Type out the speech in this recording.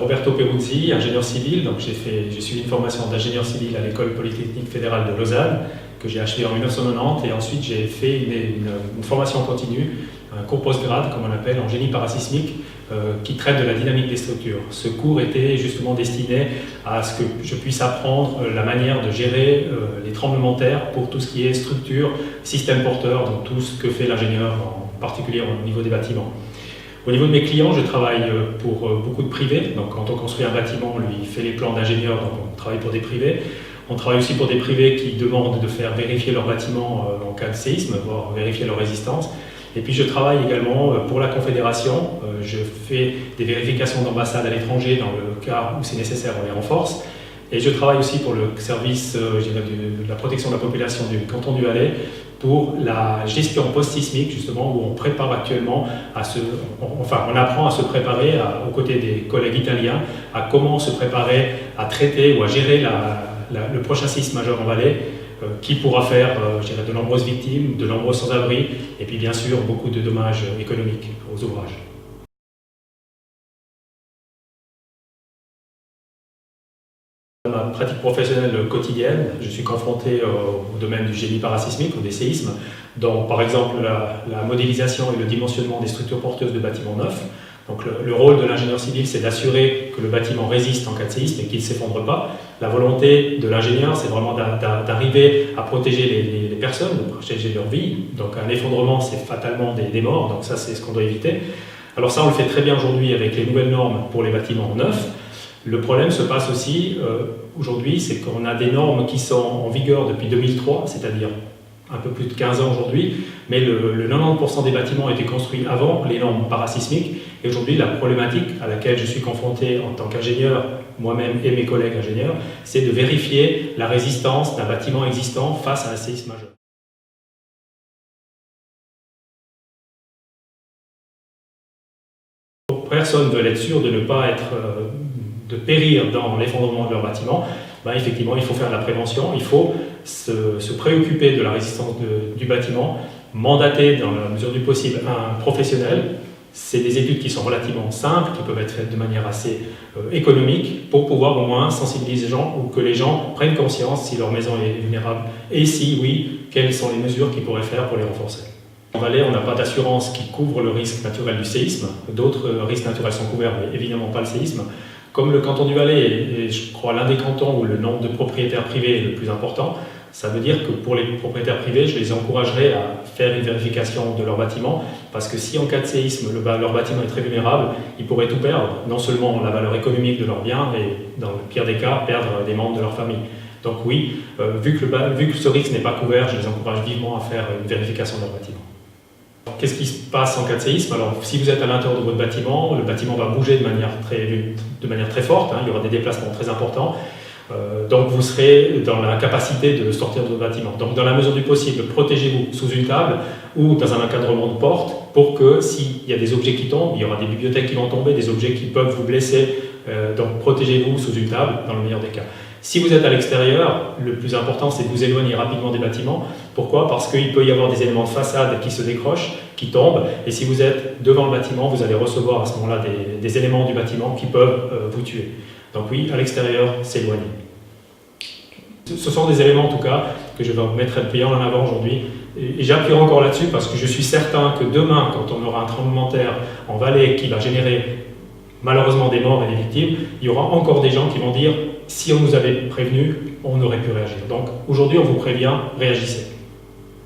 Roberto Peruzzi, ingénieur civil. Donc j'ai suivi une formation d'ingénieur civil à l'École Polytechnique Fédérale de Lausanne, que j'ai achevé en 1990, et ensuite j'ai fait une formation continue, un cours postgrade, comme on l'appelle, en génie parasismique, qui traite de la dynamique des structures. Ce cours était justement destiné à ce que je puisse apprendre la manière de gérer les tremblements de terre pour tout ce qui est structure, système porteur, donc tout ce que fait l'ingénieur, en particulier au niveau des bâtiments. Au niveau de mes clients, je travaille pour beaucoup de privés. Donc quand on construit un bâtiment, lui il fait les plans d'ingénieur, donc on travaille pour des privés. On travaille aussi pour des privés qui demandent de faire vérifier leur bâtiment en cas de séisme, voire vérifier leur résistance. Et puis je travaille également pour la Confédération. Je fais des vérifications d'ambassade à l'étranger dans le cas où c'est nécessaire, on les renforce. Et je travaille aussi pour le service de la protection de la population du canton du Valais pour la gestion post-sismique, justement, où on prépare actuellement on apprend à se préparer aux côtés des collègues italiens à comment se préparer à traiter ou à gérer le prochain séisme majeur en Valais, qui pourra faire de nombreuses victimes, de nombreux sans-abri, et puis bien sûr beaucoup de dommages économiques aux ouvrages. Dans ma pratique professionnelle quotidienne, je suis confronté au domaine du génie parasismique ou des séismes, donc par exemple la modélisation et le dimensionnement des structures porteuses de bâtiments neufs. Donc le rôle de l'ingénieur civil, c'est d'assurer que le bâtiment résiste en cas de séisme et qu'il ne s'effondre pas. La volonté de l'ingénieur, c'est vraiment d'arriver à protéger les personnes, de protéger leur vie. Donc un effondrement, c'est fatalement des morts, donc ça c'est ce qu'on doit éviter. Alors ça, on le fait très bien aujourd'hui avec les nouvelles normes pour les bâtiments neufs. Le problème se passe aussi aujourd'hui, c'est qu'on a des normes qui sont en vigueur depuis 2003, c'est-à-dire un peu plus de 15 ans aujourd'hui, mais le 90% des bâtiments ont été construits avant les normes parasismiques. Et aujourd'hui, la problématique à laquelle je suis confronté en tant qu'ingénieur, moi-même et mes collègues ingénieurs, c'est de vérifier la résistance d'un bâtiment existant face à un séisme majeur. Personne ne veut être sûr de ne pas de périr dans l'effondrement de leur bâtiment. Effectivement, il faut faire de la prévention, il faut se préoccuper de la résistance du bâtiment, mandater dans la mesure du possible un professionnel. C'est des études qui sont relativement simples, qui peuvent être faites de manière assez économique pour pouvoir au moins sensibiliser les gens ou que les gens prennent conscience si leur maison est vulnérable et si oui, quelles sont les mesures qu'ils pourraient faire pour les renforcer. En Valais, on n'a pas d'assurance qui couvre le risque naturel du séisme. D'autres risques naturels sont couverts, mais évidemment pas le séisme. Comme le canton du Valais est, je crois, l'un des cantons où le nombre de propriétaires privés est le plus important, ça veut dire que pour les propriétaires privés, je les encouragerais à faire une vérification de leur bâtiment, parce que si en cas de séisme, leur bâtiment est très vulnérable, ils pourraient tout perdre, non seulement la valeur économique de leurs biens, mais dans le pire des cas, perdre des membres de leur famille. Donc oui, vu que ce risque n'est pas couvert, je les encourage vivement à faire une vérification de leur bâtiment. Qu'est-ce qui se passe en cas de séisme? Alors, si vous êtes à l'intérieur de votre bâtiment, le bâtiment va bouger de manière très forte, il y aura des déplacements très importants. Donc vous serez dans la capacité de sortir de votre bâtiment. Donc dans la mesure du possible, protégez-vous sous une table ou dans un encadrement de porte pour que s'il y a des objets qui tombent, il y aura des bibliothèques qui vont tomber, des objets qui peuvent vous blesser, donc protégez-vous sous une table dans le meilleur des cas. Si vous êtes à l'extérieur, le plus important c'est de vous éloigner rapidement des bâtiments. Pourquoi? Parce qu'il peut y avoir des éléments de façade qui se décrochent, qui tombent, et si vous êtes devant le bâtiment, vous allez recevoir à ce moment-là des éléments du bâtiment qui peuvent vous tuer. Donc oui, à l'extérieur, s'éloigner. Ce sont des éléments en tout cas que je vais mettre bien en avant aujourd'hui. Et j'appuierai encore là-dessus parce que je suis certain que demain, quand on aura un tremblement de terre en Valais qui va générer malheureusement des morts et des victimes, il y aura encore des gens qui vont dire « si on nous avait prévenu, on aurait pu réagir ». Donc aujourd'hui, on vous prévient, réagissez.